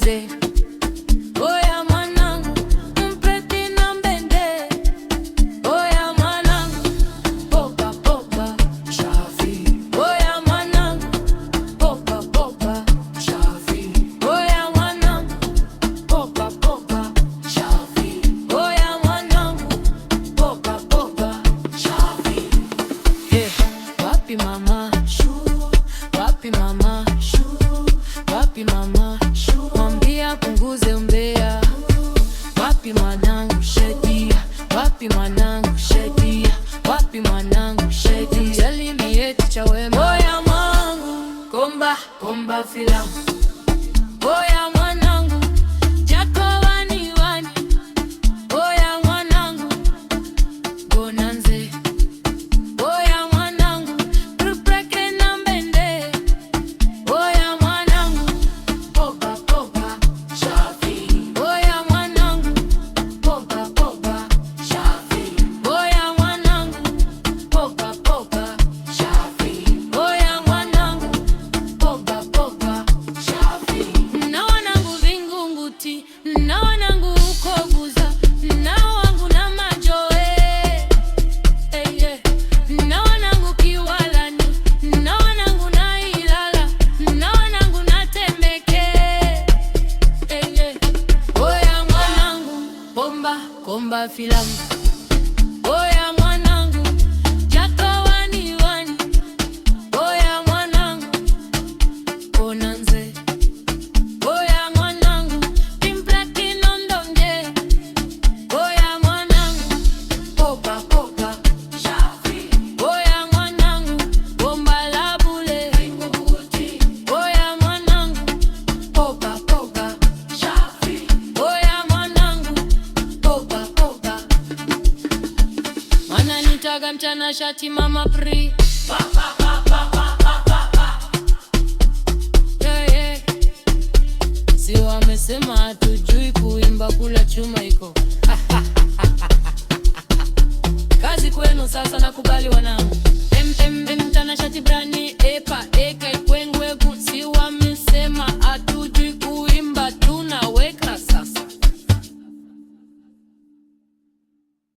nze. Oya mwanangu, mpreti na mbende. Oya mwanangu, popa popa shafi. Oya mwanangu, popa popa shafi. Oya mwanangu, popa popa shafi. Oya mwanangu, popa popa shafi. Wapi mama? Wapi mama? Wapi mama? Mwambia punguze umbea. Wapi mwanangu Shedia? Wapi mwanangu Shedia? Wapi mwanangu Shedia? Tell me eti cha wema. Oya mwanangu, komba komba filamu. Oya mwanangu, jako wani wani. Oya mwanangu, gona nze. Oya mwanangu, rupreke na mbende. Oya mwanangu, popa popa shafi. Oya mwanangu, popa popa shafi. Oya mwanangu, popa popa shafi. Oya mwanangu, popa popa shafi. Na wanangu Vingunguti, na wanangu Ukobuza, na wangu na Majoe. Na wanangu Kiwalani, na wanangu na Ilala, na wanangu na Temeke. Oya mwanangu, bomba komba filamu. Oya mwanangu, jako wani wani. Oya mwanangu, gona nze. Oya mwanangu, implaki nondonge. Oya mwanangu, popa popa shafi. Oya mwanangu, bomba la bule. Oya mwanangu, popa popa shafi. Oya mwanangu, popa popa. Wananitaga mchana shati mama pri. Si wamesema hatujui kuimba, kula chuma iko. Kazi kwenu sasa na